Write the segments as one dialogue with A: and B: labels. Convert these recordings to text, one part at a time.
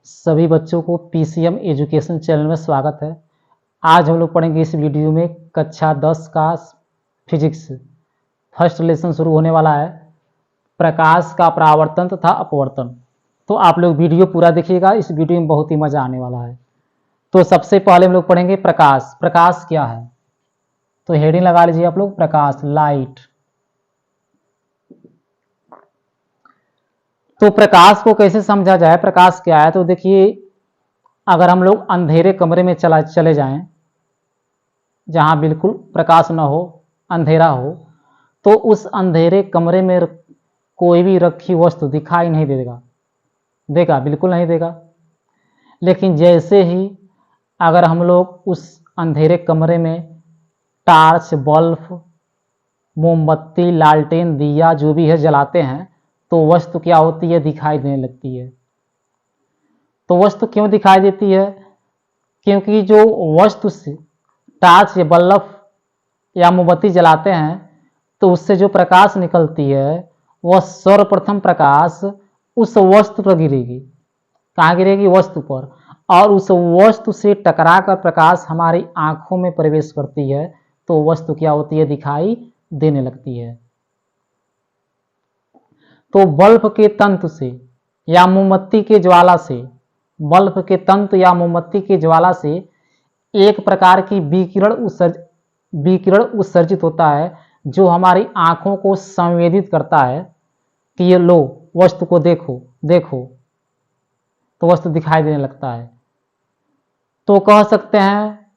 A: सभी बच्चों को पीसीएम एजुकेशन चैनल में स्वागत है। आज हम लोग पढ़ेंगे इस वीडियो में कक्षा 10 का फिजिक्स फर्स्ट लेसन शुरू होने वाला है, प्रकाश का परावर्तन तथा अपवर्तन। तो आप लोग वीडियो पूरा देखिएगा, इस वीडियो में बहुत ही मजा आने वाला है। तो सबसे पहले हम लोग पढ़ेंगे प्रकाश। प्रकाश क्या है? तो हेडिंग लगा लीजिए आप लोग, प्रकाश, लाइट। तो प्रकाश को कैसे समझा जाए, प्रकाश क्या है? तो देखिए, अगर हम लोग अंधेरे कमरे में चले जाएं, जहां बिल्कुल प्रकाश न हो, अंधेरा हो, तो उस अंधेरे कमरे में कोई भी रखी वस्तु दिखाई नहीं देगा, बिल्कुल नहीं देगा। लेकिन जैसे ही अगर हम लोग उस अंधेरे कमरे में टार्च, बल्ब, मोमबत्ती, लालटेन, दिया जो भी है जलाते हैं, तो वस्तु क्या होती है? दिखाई देने लगती है। तो वस्तु क्यों दिखाई देती है? क्योंकि जो वस्तु से टार्च या बल्ब या मोमबत्ती जलाते हैं, तो उससे जो प्रकाश निकलती है वह सर्वप्रथम प्रकाश उस वस्तु पर गिरेगी। कहाँ गिरेगी? वस्तु पर। और उस वस्तु से टकराकर प्रकाश हमारी आंखों में प्रवेश करती है, तो वस्तु क्या होती है? दिखाई देने लगती है। तो बल्ब के तंतु से या मोमबत्ती के ज्वाला से, बल्ब के तंतु या मोमबत्ती के ज्वाला से एक प्रकार की विकिरण उत्सर्जित होता है, जो हमारी आंखों को संवेदित करता है कि ये लो, वस्तु को देखो देखो, तो वस्तु दिखाई देने लगता है। तो कह सकते हैं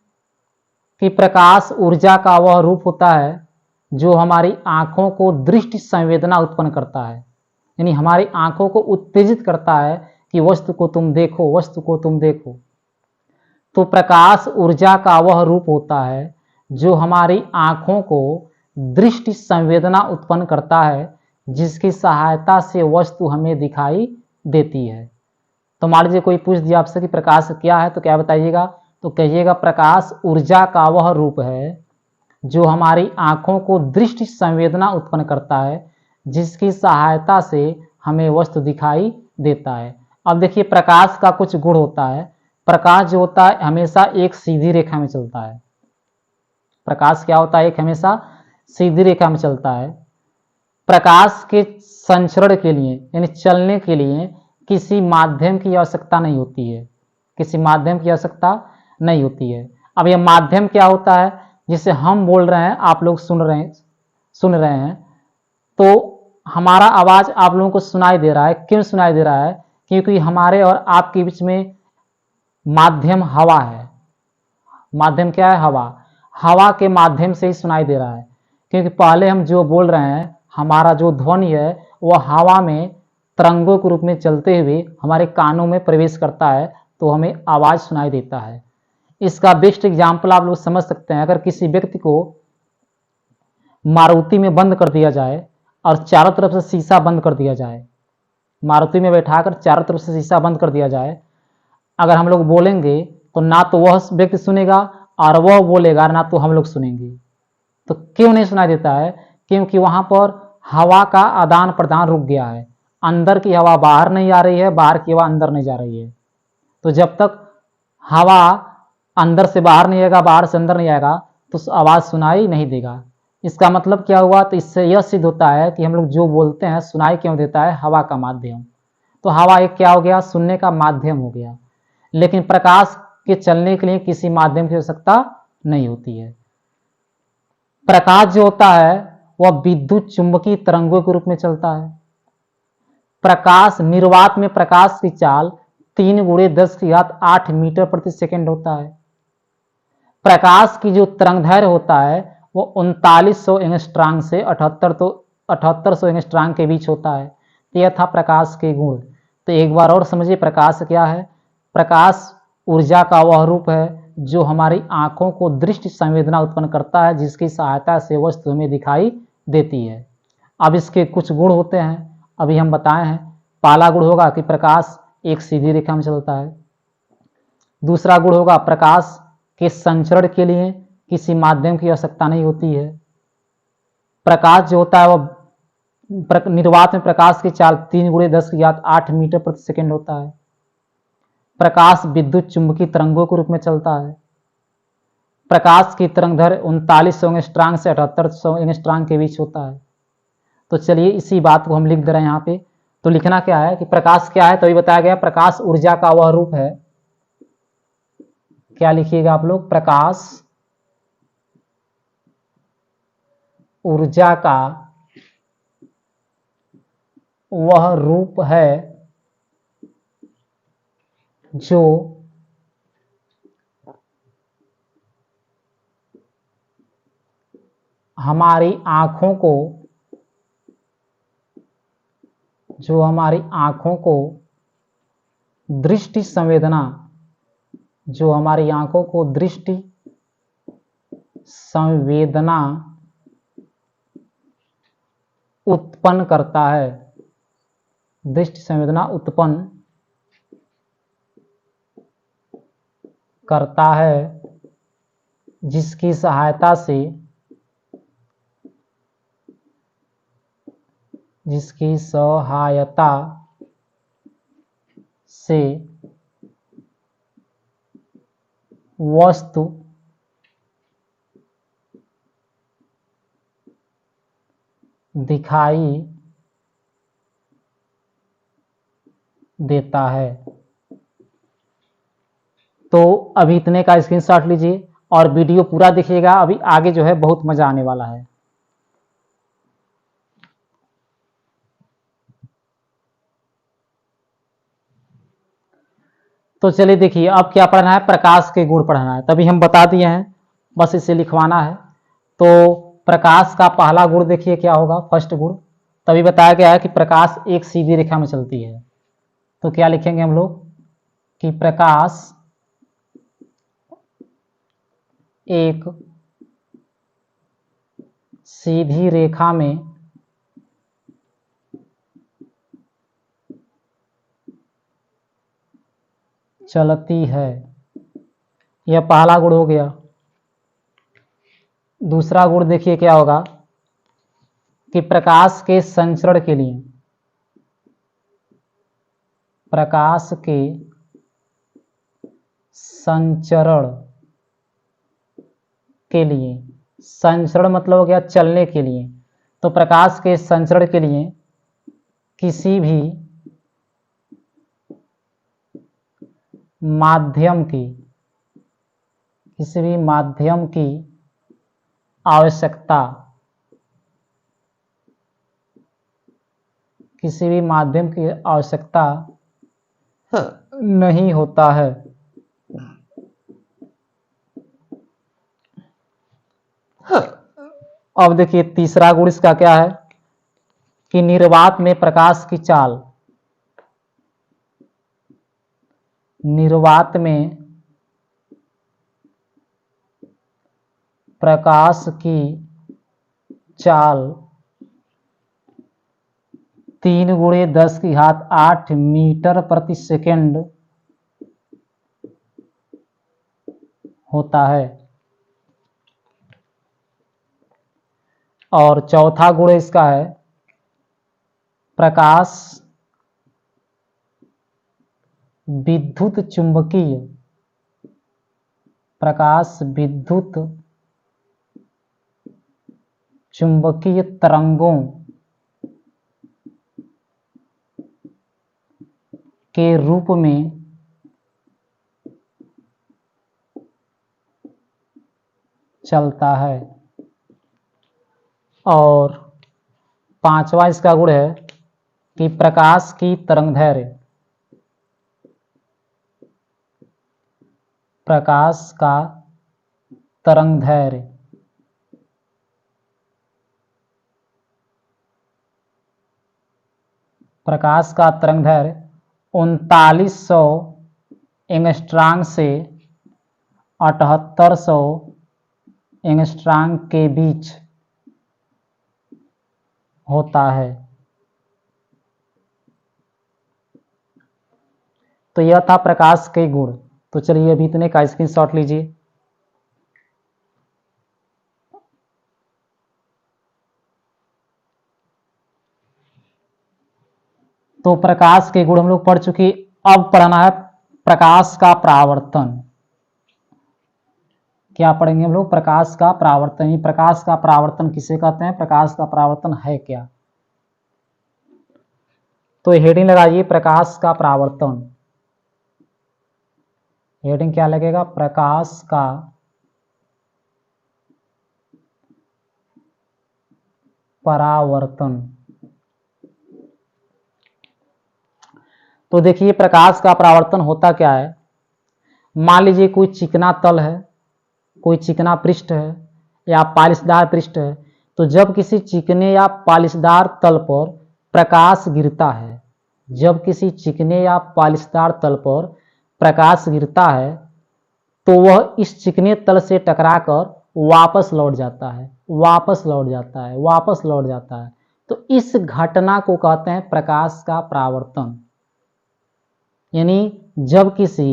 A: कि प्रकाश ऊर्जा का वह रूप होता है जो हमारी आंखों को दृष्टि संवेदना उत्पन्न करता है, यानी हमारी आंखों को उत्तेजित करता है कि वस्तु को तुम देखो, वस्तु को तुम देखो। तो प्रकाश ऊर्जा का वह रूप होता है जो हमारी आंखों को दृष्टि संवेदना उत्पन्न करता है, जिसकी सहायता से वस्तु हमें दिखाई देती है। तो मान लीजिए कोई पूछ दिया आपसे कि प्रकाश क्या है, तो क्या बताइएगा? तो कहिएगा प्रकाश ऊर्जा का वह रूप है जो हमारी आंखों को दृष्टि संवेदना उत्पन्न करता है, जिसकी सहायता से हमें वस्तु दिखाई देता है। अब देखिए, प्रकाश का कुछ गुण होता है। प्रकाश जो होता है हमेशा एक सीधी रेखा में चलता है। प्रकाश क्या होता है? एक हमेशा सीधी रेखा में चलता है। प्रकाश के संचरण के लिए, यानी चलने के लिए, किसी माध्यम की आवश्यकता नहीं होती है, किसी माध्यम की आवश्यकता नहीं होती है। अब यह माध्यम क्या होता है? जिसे हम बोल रहे हैं, आप लोग सुन रहे हैं, तो हमारा आवाज आप लोगों को सुनाई दे रहा है। क्यों सुनाई दे रहा है? क्योंकि हमारे और आपके बीच में माध्यम हवा है। माध्यम क्या है? हवा। हवा के माध्यम से ही सुनाई दे रहा है, क्योंकि पहले हम जो बोल रहे हैं, हमारा जो ध्वनि है वह हवा में तरंगों के रूप में चलते हुए हमारे कानों में प्रवेश करता है, तो हमें आवाज सुनाई देता है। इसका बेस्ट एग्जाम्पल आप लोग समझ सकते हैं। अगर किसी व्यक्ति को मारुति में बंद कर दिया जाए और चारों तरफ से शीशा बंद कर दिया जाए, मारुति में बैठाकर चारों तरफ से शीशा बंद कर दिया जाए, अगर हम लोग बोलेंगे तो ना तो वह व्यक्ति सुनेगा और वह बोलेगा ना तो हम लोग सुनेंगे। तो क्यों नहीं सुनाई देता है? क्योंकि वहां पर हवा का आदान प्रदान रुक गया है। अंदर की हवा बाहर नहीं आ रही है, बाहर की हवा अंदर नहीं जा रही है। तो जब तक हवा अंदर से बाहर नहीं आएगा, बाहर से अंदर नहीं आएगा, तो आवाज सुनाई नहीं देगा। इसका मतलब क्या हुआ? तो इससे यह सिद्ध होता है कि हम लोग जो बोलते हैं सुनाई क्यों देता है? हवा का माध्यम। तो हवा एक क्या हो गया? सुनने का माध्यम हो गया। लेकिन प्रकाश के चलने के लिए किसी माध्यम की आवश्यकता नहीं होती है। प्रकाश जो होता है वह विद्युत चुंबकीय तरंगों के रूप में चलता है। प्रकाश निर्वात में प्रकाश की चाल 3 × 10⁸ मीटर प्रति सेकंड होता है। प्रकाश की जो तरंगदैर्घ्य होता है वो 3900 एंगस्ट्रॉम से 7800 एंगस्ट्रॉम के बीच होता है। तो यह था प्रकाश के गुण। तो एक बार और समझिए, प्रकाश क्या है? प्रकाश ऊर्जा का वह रूप है जो हमारी आंखों को दृष्टि संवेदना उत्पन्न करता है, जिसकी सहायता से वस्तु हमें दिखाई देती है। अब इसके कुछ गुण होते हैं, अभी हम बताए हैं। पहला गुण होगा कि प्रकाश एक सीधी रेखा में चलता है। दूसरा गुण होगा प्रकाश के संचरण के लिए किसी माध्यम की आवश्यकता नहीं होती है। प्रकाश जो होता है वह निर्वात में प्रकाश की चाल 3 × 10⁸ मीटर प्रति सेकंड होता है। प्रकाश विद्युत चुंबकीय तरंगों के रूप में चलता है। प्रकाश की तरंगदैर्घ्य 3900 एंगस्ट्रॉम से 7800 एंगस्ट्रॉम के बीच होता है। तो चलिए इसी बात को हम लिख दे रहे हैं यहाँ पे। तो लिखना क्या है कि प्रकाश क्या है, तो ये बताया गया प्रकाश ऊर्जा का वह रूप है। क्या लिखिएगा आप लोग, प्रकाश ऊर्जा का वह रूप है जो हमारी आंखों को दृष्टि संवेदना, जो हमारी आंखों को दृष्टि संवेदना उत्पन्न करता है, दृष्टि संवेदना उत्पन्न करता है, जिसकी सहायता से वस्तु दिखाई देता है। तो अभी इतने का स्क्रीनशॉट लीजिए और वीडियो पूरा देखिएगा, अभी आगे जो है बहुत मजा आने वाला है। तो चलिए देखिए अब क्या पढ़ना है, प्रकाश के गुण पढ़ना है। तभी हम बता दिए हैं, बस इसे लिखवाना है। तो प्रकाश का पहला गुण देखिए क्या होगा, फर्स्ट गुण। तभी बताया गया है कि प्रकाश एक सीधी रेखा में चलती है। तो क्या लिखेंगे हम लोग कि प्रकाश एक सीधी रेखा में चलती है। यह पहला गुण हो गया। दूसरा गुण देखिए क्या होगा कि प्रकाश के संचरण के लिए, प्रकाश के संचरण के लिए, संचरण मतलब हो गया चलने के लिए। तो प्रकाश के संचरण के लिए किसी भी माध्यम की आवश्यकता, किसी भी माध्यम की आवश्यकता नहीं होता है। अब देखिए तीसरा गुण इसका क्या है कि निर्वात में प्रकाश की चाल, निर्वात में प्रकाश की चाल 3×10⁸ मीटर प्रति सेकंड होता है। और चौथा गुण इसका है प्रकाश विद्युत चुंबकीय तरंगों के रूप में चलता है। और पांचवा इसका गुण है कि प्रकाश की तरंगदैर्घ्य, प्रकाश का तरंगदैर्घ्य प्रकाश का तरंगदैर्घ्य 3900 एंगस्ट्रॉम से 7800 एंगस्ट्रॉम के बीच होता है। तो यह था प्रकाश के गुण। तो चलिए अभी इतने का स्क्रीनशॉट लीजिए। तो प्रकाश के गुण हम लोग पढ़ चुके। अब पढ़ना है प्रकाश का परावर्तन। क्या पढ़ेंगे हम लोग? प्रकाश का परावर्तन। ये प्रकाश का परावर्तन किसे कहते हैं? प्रकाश का परावर्तन है क्या? तो हेडिंग लगाइए प्रकाश का परावर्तन। हेडिंग क्या लगेगा? प्रकाश का परावर्तन। तो देखिए प्रकाश का परावर्तन होता क्या है। मान लीजिए कोई चिकना तल है, कोई चिकना पृष्ठ है या पालिशदार पृष्ठ है, तो जब किसी चिकने या पालिशदार तल पर प्रकाश गिरता है, जब किसी चिकने या पालिशदार तल पर प्रकाश गिरता है तो वह इस चिकने तल से टकराकर वापस लौट जाता है, वापस लौट जाता है, वापस लौट जाता है। तो इस घटना को कहते हैं प्रकाश का परावर्तन। यानी जब किसी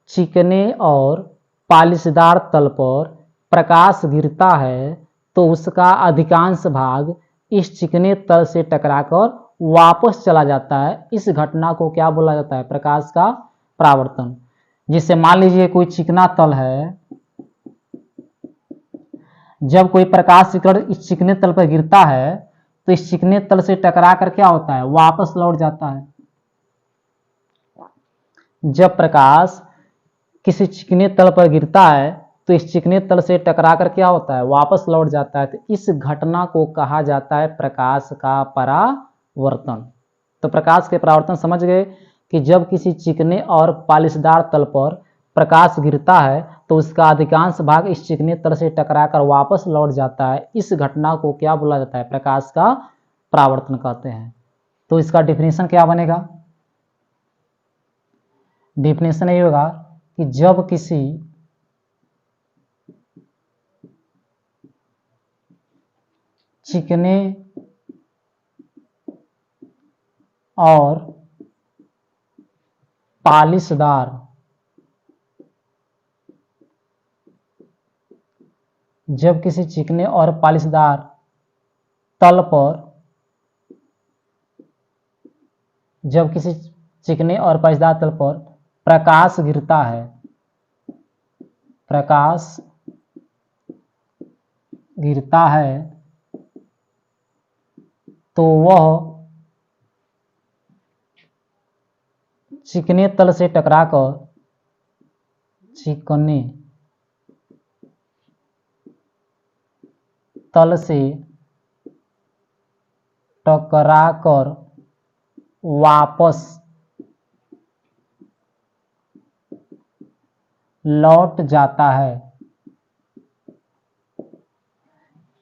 A: चिकने और पालिशदार तल पर प्रकाश गिरता है तो उसका अधिकांश भाग इस चिकने तल से टकराकर वापस चला जाता है। इस घटना को क्या बोला जाता है? प्रकाश का परावर्तन। जिससे मान लीजिए कोई चिकना तल है, जब कोई प्रकाश किरण इस चिकने तल पर गिरता है तो इस चिकने तल से टकरा कर क्या होता है? वापस लौट जाता है। जब प्रकाश किसी चिकने तल पर गिरता है तो इस चिकने तल से टकरा कर क्या होता है? वापस लौट जाता है। तो इस घटना को कहा जाता है प्रकाश का परावर्तन। तो प्रकाश के परावर्तन समझ गए कि जब किसी चिकने और पालिशदार तल पर प्रकाश गिरता है तो उसका अधिकांश भाग इस चिकने तल से टकराकर वापस लौट जाता है। इस घटना को क्या बोला जाता है? प्रकाश का परावर्तन कहते हैं। तो इसका डेफिनेशन क्या बनेगा? डेफिनेशन ये होगा कि जब किसी चिकने और पालिशदार जब किसी चिकने और पालिशदार तल पर जब किसी चिकने और पालिशदार तल पर प्रकाश गिरता है, प्रकाश गिरता है तो वह चिकने तल से टकराकर चिकने तल से टकराकर वापस लौट जाता है।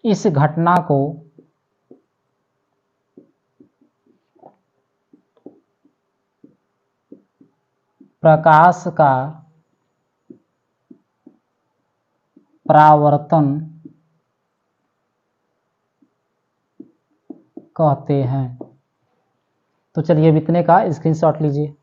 A: इस घटना को प्रकाश का परावर्तन कहते हैं। तो चलिए अब इतने का स्क्रीनशॉट लीजिए।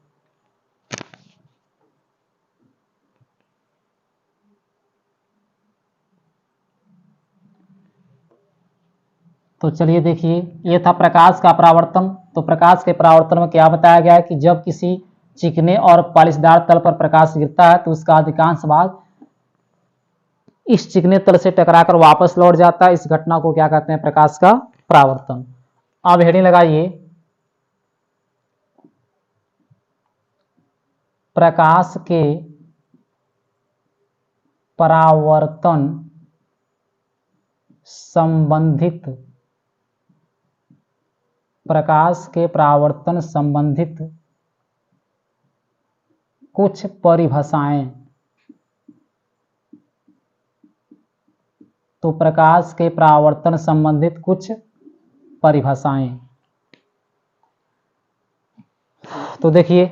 A: तो चलिए देखिए, ये था प्रकाश का परावर्तन। तो प्रकाश के परावर्तन में क्या बताया गया है कि जब किसी चिकने और पालिशदार तल पर प्रकाश गिरता है तो उसका अधिकांश भाग इस चिकने तल से टकराकर वापस लौट जाता है। इस घटना को क्या कहते हैं? प्रकाश का परावर्तन। अब हेडिंग लगाइए प्रकाश के परावर्तन संबंधित, प्रकाश के परावर्तन संबंधित कुछ परिभाषाएं। तो प्रकाश के परावर्तन संबंधित कुछ परिभाषाएं। तो देखिए,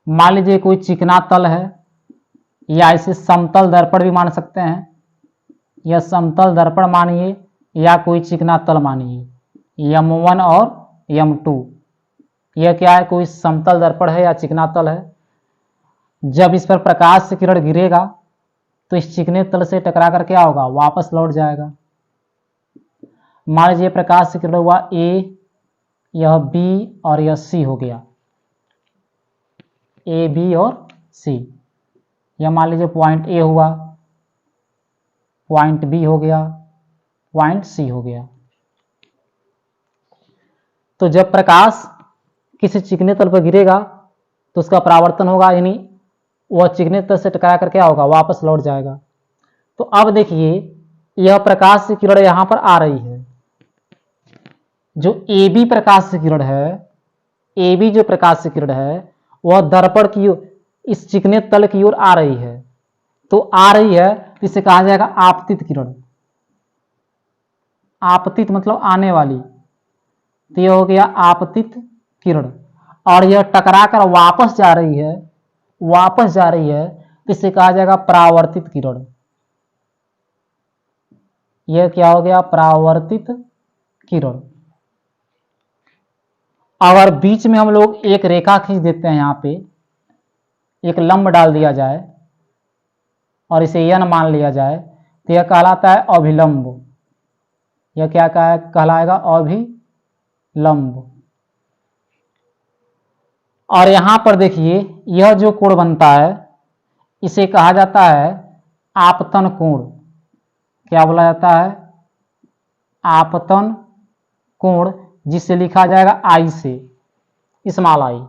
A: मान लीजिए कोई चिकना तल है, या इसे समतल दर्पण भी मान सकते हैं, या समतल दर्पण मानिए या कोई चिकना तल मानिए, M1 और M2। यह क्या है? कोई समतल दर्पण है या चिकना तल है। जब इस पर प्रकाश से किरण गिरेगा तो इस चिकने तल से टकरा कर क्या होगा? वापस लौट जाएगा। मान लीजिए प्रकाश से किरण हुआ A, यह B और यह C हो गया। ए बी और सी। यह मान लीजिए पॉइंट ए हुआ, पॉइंट बी हो गया, पॉइंट सी हो गया। तो जब प्रकाश किसी चिकने तल पर गिरेगा तो उसका परावर्तन होगा, यानी वह चिकने तल से टकरा कर क्या होगा, वापस लौट जाएगा। तो अब देखिए यह प्रकाश की किरण यहां पर आ रही है, जो ए बी प्रकाश की किरण है, ए बी जो प्रकाश की किरण है वह दर्पण की इस चिकने तल की ओर आ रही है। तो आ रही है तो इसे कहा जाएगा आपतित किरण। आपतित मतलब आने वाली, तो यह हो गया आपतित किरण। और यह टकरा कर वापस जा रही है, वापस जा रही है तो इसे कहा जाएगा परावर्तित किरण। यह क्या हो गया, परावर्तित किरण। अगर बीच में हम लोग एक रेखा खींच देते हैं, यहां पे एक लंब डाल दिया जाए और इसे n मान लिया जाए तो यह कहलाता है अभिलंब। यह क्या कहलाएगा, अभिलंब। और यहां पर देखिए यह जो कोण बनता है इसे कहा जाता है आपतन कोण। क्या बोला जाता है, आपतन कोण, जिसे लिखा जाएगा आई से, स्मॉल आई।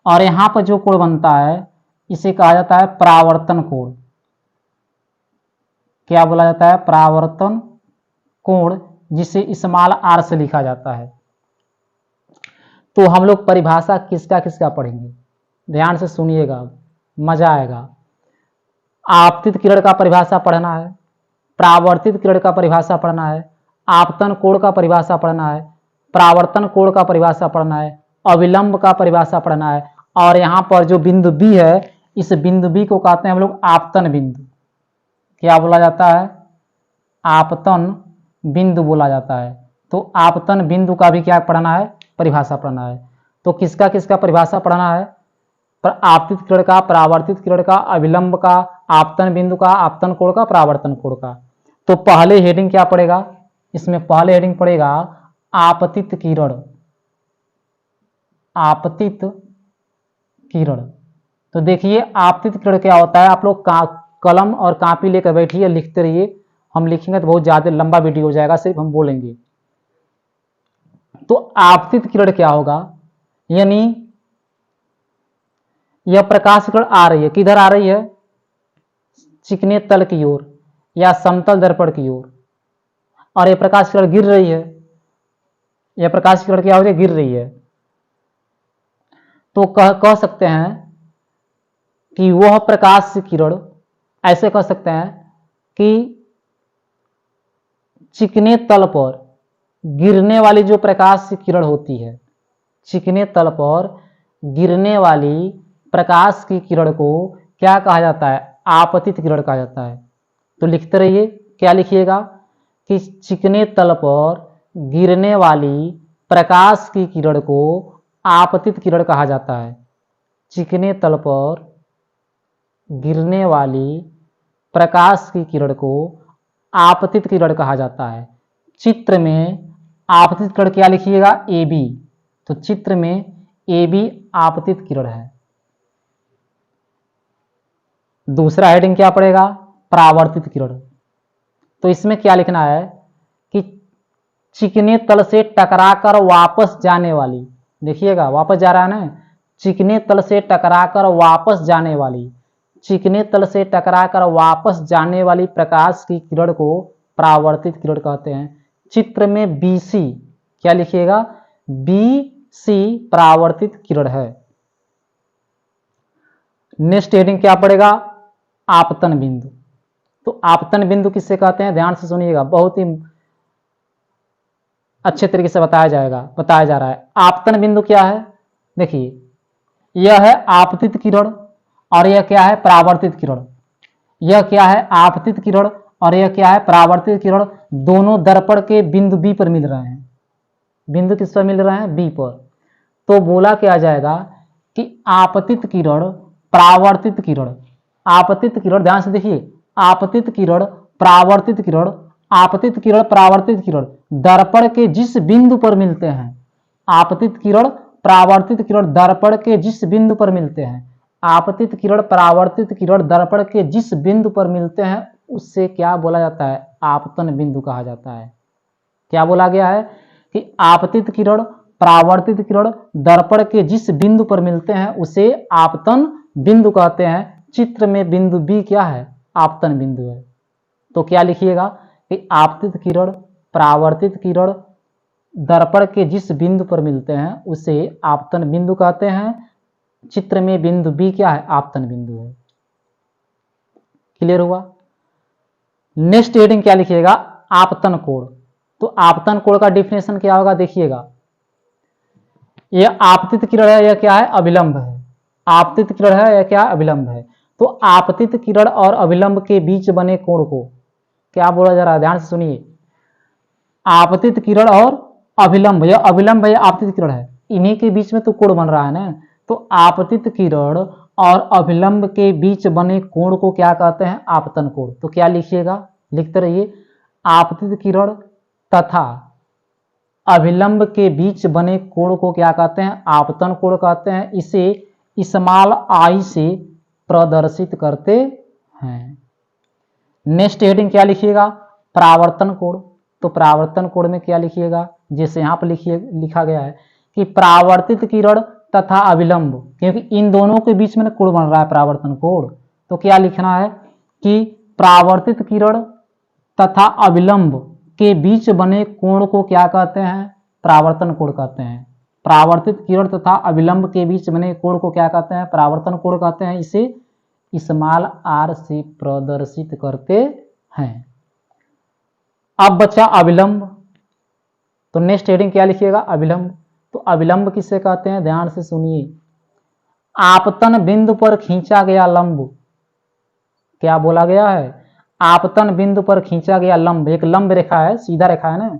A: और यहां पर जो कोण बनता है इसे कहा जाता है परावर्तन कोण। क्या बोला जाता है, परावर्तन कोण, जिसे स्मॉल आर से लिखा जाता है। तो हम लोग परिभाषा किसका किसका पढ़ेंगे, ध्यान से सुनिएगा, मजा आएगा। आपतित किरण का परिभाषा पढ़ना है, परावर्तित किरण का परिभाषा पढ़ना है, आपतन कोण का परिभाषा पढ़ना है, परावर्तन कोण का परिभाषा पढ़ना है, अविलंब का परिभाषा पढ़ना है। और यहाँ पर जो बिंदु बी है, इस बिंदु बी को कहते हैं हम लोग आपतन बिंदु। क्या बोला जाता है, आपतन बिंदु बोला जाता है। तो आपतन बिंदु का भी क्या पढ़ना है, परिभाषा पढ़ना है। तो किसका किसका परिभाषा पढ़ना है, आपतित किरण का, परावर्तित किरण का, अविलंब का, आपतन बिंदु का, आपतन कोण का, परावर्तन कोण का। तो पहले हेडिंग क्या पड़ेगा, इसमें पहले हेडिंग पड़ेगा आपतित किरण। आपतित किरण। तो देखिए आपतित किरण क्या होता है, आप लोग कलम और कॉपी लेकर बैठिए, लिखते रहिए। हम लिखेंगे तो बहुत ज्यादा लंबा वीडियो हो जाएगा, सिर्फ हम बोलेंगे। तो आपतित किरण क्या होगा, यानी यह प्रकाश किरण आ रही है, किधर आ रही है, चिकने तल की ओर या समतल दर्पण की ओर, और यह प्रकाश किरण गिर रही है। यह प्रकाश किरण क्या हो रही है, गिर रही है। तो कह सकते हैं कि वह प्रकाश किरण, ऐसे कह सकते हैं कि चिकने तल पर गिरने वाली जो प्रकाश की किरण होती है, चिकने तल पर गिरने वाली प्रकाश की किरण को क्या कहा जाता है, आपतित किरण कहा जाता है। तो लिखते रहिए, क्या लिखिएगा कि चिकने तल पर गिरने वाली प्रकाश की किरण को आपतित किरण कहा जाता है। चिकने तल पर गिरने वाली प्रकाश की किरण को आपतित किरण कहा जाता है। चित्र में आपतित किरण क्या लिखिएगा, ए बी। तो चित्र में ए बी आपतित किरण है। दूसरा हेडिंग क्या पड़ेगा, परावर्तित किरण। तो इसमें क्या लिखना है कि चिकने तल से टकराकर वापस जाने वाली, देखिएगा वापस जा रहा है ना, चिकने तल से टकराकर वापस जाने वाली, चिकने तल से टकराकर वापस जाने वाली प्रकाश की किरण को परावर्तित किरण कहते हैं। चित्र में बी सी, क्या लिखिएगा, बी सी परावर्तित किरण है। नेक्स्ट हेडिंग क्या पड़ेगा, आपतन बिंदु। तो आपतन बिंदु किससे कहते हैं, ध्यान से सुनिएगा, बहुत ही अच्छे तरीके से बताया जा रहा है। आपतन बिंदु क्या है, देखिए यह है आपतित किरण और यह क्या है, परावर्तित किरण। यह क्या है, आपतित किरण और यह क्या है, परावर्तित किरण। दोनों दर्पण के बिंदु बी पर मिल रहे हैं। बिंदु किस पर मिल रहे हैं, बी पर। तो बोला क्या जाएगा कि आपतित किरण, परावर्तित किरण, आपतित किरण, ध्यान से देखिए, आपतित किरण, परावर्तित किरण, आपतित किरण, परावर्तित किरण दर्पण के जिस बिंदु पर मिलते हैं, आपतित किरण, परावर्तित किरण दर्पण के जिस बिंदु पर मिलते हैं, आपतित किरण परावर्तित किरण दर्पण के जिस बिंदु पर मिलते हैं उससे क्या बोला जाता है? आपतन बिंदु कहा जाता है। क्या बोला गया है कि आपतित किरण परावर्तित किरण दर्पण के जिस बिंदु पर मिलते हैं उसे आपतन बिंदु कहते हैं। चित्र में बिंदु बी क्या है? आपतन बिंदु है। तो क्या लिखिएगा कि आपतित किरण परावर्तित किरण दर्पण के जिस बिंदु पर मिलते हैं उसे आपतन बिंदु कहते हैं। चित्र में बिंदु बी क्या है? आपतन बिंदु है। क्लियर हुआ? नेक्स्ट हेडिंग क्या लिखिएगा? आपतन कोण। तो आपतन कोण का डिफिनेशन क्या होगा? देखिएगा, यह आपतित किरण है, यह क्या है? अभिलंब है। आपतित किरण है, यह क्या? अभिलंब है। तो आपतित किरण और अभिलंब के बीच बने कोण को क्या बोला जा रहा है? ध्यान से सुनिए। आपतित किरण और अभिलंब, यह अभिलंब है, यह आपतित किरण है, इन्हीं के बीच में तो कोण बन रहा है ना। तो आपतित किरण और अभिलंब के बीच बने कोण को क्या कहते हैं? आपतन कोण। तो क्या लिखिएगा? लिखते रहिए, आपतित किरण तथा अभिलंब के बीच बने कोण को क्या कहते हैं? आपतन कोण कहते हैं। इसे स्मॉल आई से प्रदर्शित करते हैं। नेक्स्ट हेडिंग क्या लिखिएगा? परावर्तन कोण। तो परावर्तन कोण में क्या लिखिएगा? जैसे यहाँ पर लिखा गया है कि परावर्तित किरण तथा अभिलंब, क्योंकि इन दोनों के बीच में कोण बन रहा है परावर्तन कोण। तो क्या लिखना है कि परावर्तित किरण तथा अभिलंब के बीच बने कोण को क्या कहते हैं? परावर्तन कोण कहते हैं। परावर्तित किरण तथा अभिलंब के बीच बने कोण को क्या कहते हैं? परावर्तन कोण कहते हैं। इसे स्मॉल आर से प्रदर्शित करते हैं। अब बचा अभिलंब। तो नेक्स्ट हेडिंग क्या लिखिएगा? अभिलंब। तो अभिलंब किसे कहते हैं? ध्यान से सुनिए, आपतन बिंदु पर खींचा गया लंब। क्या बोला गया है? आपतन बिंदु पर खींचा गया लंब। एक लंब रेखा है, सीधा रेखा है ना,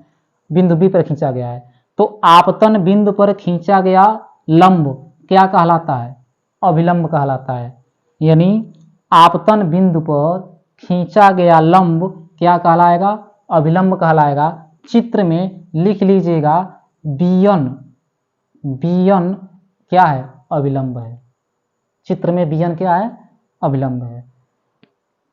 A: बिंदु बी पर खींचा गया है। तो आपतन बिंदु पर खींचा गया लंब क्या कहलाता है? अभिलंब कहलाता है। यानी आपतन बिंदु पर खींचा गया लंब क्या कहलाएगा? अभिलंब कहलाएगा। चित्र में लिख लीजिएगा, बीएन। बीएन क्या है? अभिलंब है। चित्र में बीएन क्या है? अभिलंब है।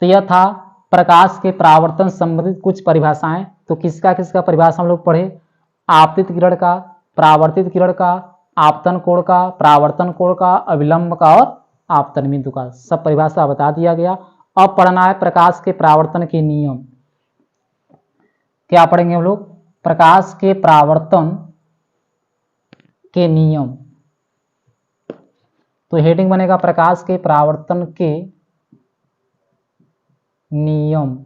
A: तो यह था प्रकाश के परावर्तन संबंधित कुछ परिभाषाएं। तो किसका किसका परिभाषा हम लोग पढ़े? आपतित किरण का, परावर्तित किरण का, आपतन कोण का, परावर्तन कोण का, अभिलंब का और आपतन बिंदु का, सब परिभाषा बता दिया गया। अब पढ़ना है प्रकाश के परावर्तन के नियम। क्या पढ़ेंगे हम लोग? प्रकाश के परावर्तन के नियम। तो हेडिंग बनेगा प्रकाश के परावर्तन के नियम।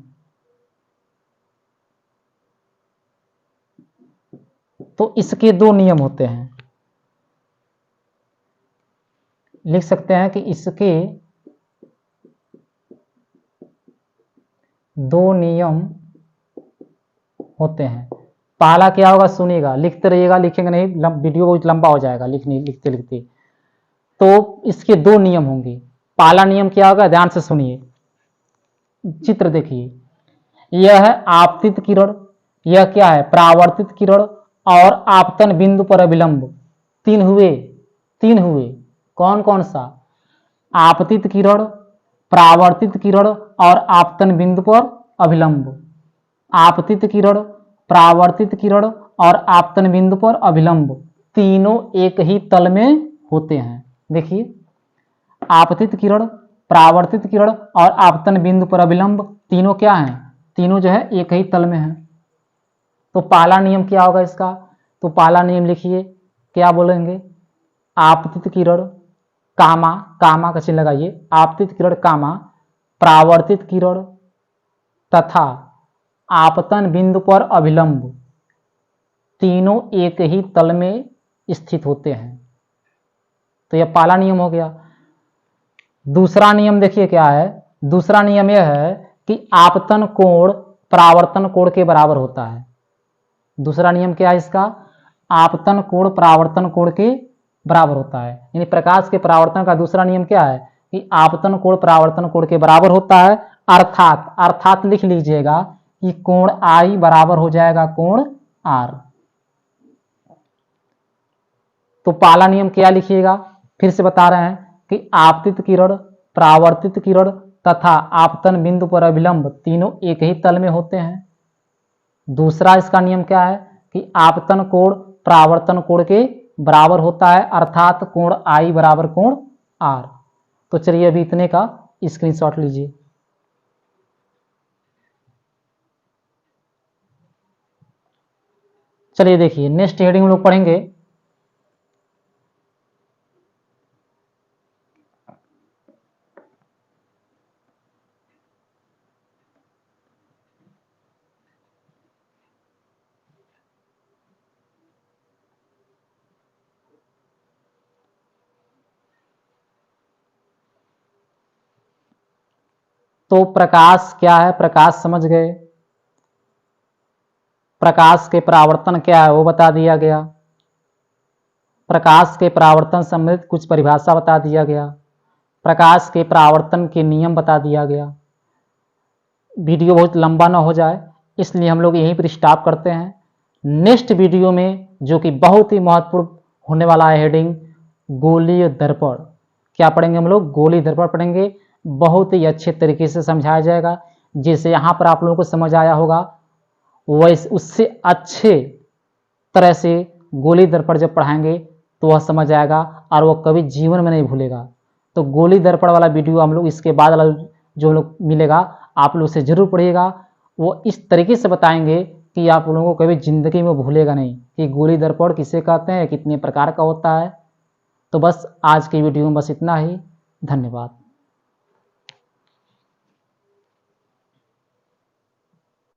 A: तो इसके दो नियम होते हैं। लिख सकते हैं कि इसके दो नियम होते हैं। पहला क्या होगा? सुनिएगा, लिखते रहिएगा, लिखेंगे नहीं वीडियो बहुत लंबा हो जाएगा लिखते लिखते। तो इसके दो नियम होंगे। पहला नियम क्या होगा? ध्यान से सुनिए, चित्र देखिए, यह है आपतित किरण, यह क्या है? परावर्तित किरण और आपतन बिंदु पर अभिलंब। तीन हुए। कौन कौन सा? आपतित किरण, परावर्तित किरण और आपतन बिंदु पर अभिलंब। आपतित किरण, परावर्तित किरण और आपतन बिंदु पर अभिलंब तीनों एक ही तल में होते हैं। देखिए, आपतित किरण, परावर्तित किरण और आपतन बिंदु पर अभिलंब तीनों क्या हैं? तीनों जो है एक ही तल में है। तो पहला नियम क्या होगा इसका? तो पहला नियम लिखिए, क्या बोलेंगे? आपतित किरण कामा का चिन्ह लगाइए, आपतित किरण कामा परावर्तित किरण तथा आपतन बिंदु पर अभिलंब तीनों एक ही तल में स्थित होते हैं। तो यह पहला नियम हो गया। दूसरा नियम देखिए क्या है? दूसरा नियम यह है कि आपतन कोण परावर्तन कोण के बराबर होता है। दूसरा नियम क्या है इसका? आपतन कोण परावर्तन कोण के बराबर होता है। यानी प्रकाश के परावर्तन का दूसरा नियम क्या है? कि आपतन कोण परावर्तन कोण के बराबर होता है। अर्थात लिख लीजिएगा कि कोण आई बराबर हो जाएगा कोण आर। तो पहला नियम क्या लिखिएगा? फिर से बता रहे हैं, कि आपतित किरण, परावर्तित किरण तथा आपतन बिंदु पर अभिलंब तीनों एक ही तल में होते हैं। दूसरा इसका नियम क्या है कि आपतन कोण परावर्तन कोण के बराबर होता है, अर्थात कोण आई बराबर कोण आर। तो चलिए अभी इतने का स्क्रीनशॉट लीजिए। चलिए देखिए नेक्स्ट हेडिंग हम लोग पढ़ेंगे तो प्रकाश क्या है, प्रकाश समझ गए। प्रकाश के परावर्तन क्या है वो बता दिया गया। प्रकाश के परावर्तन संबंधित कुछ परिभाषा बता दिया गया। प्रकाश के परावर्तन के नियम बता दिया गया। वीडियो बहुत लंबा ना हो जाए इसलिए हम लोग यहीं पर स्टॉप करते हैं। नेक्स्ट वीडियो में जो कि बहुत ही महत्वपूर्ण होने वाला है हेडिंग गोलीय दर्पण, क्या पढ़ेंगे हम लोग, गोलीय दर्पण पढ़ेंगे। बहुत ही अच्छे तरीके से समझाया जाएगा, जैसे यहाँ पर आप लोगों को समझ आया होगा वैसे उससे अच्छे तरह से गोलीय दर्पण जब पढ़ाएंगे तो वह समझ आएगा और वह कभी जीवन में नहीं भूलेगा। तो गोलीय दर्पण वाला वीडियो हम लोग इसके बाद वाला जो लोग मिलेगा आप लोग से जरूर पढ़िएगा। वो इस तरीके से बताएंगे कि आप लोगों को कभी जिंदगी में भूलेगा नहीं कि गोलीय दर्पण किसे कहते हैं, कितने प्रकार का होता है। तो बस आज की वीडियो में बस इतना ही। धन्यवाद।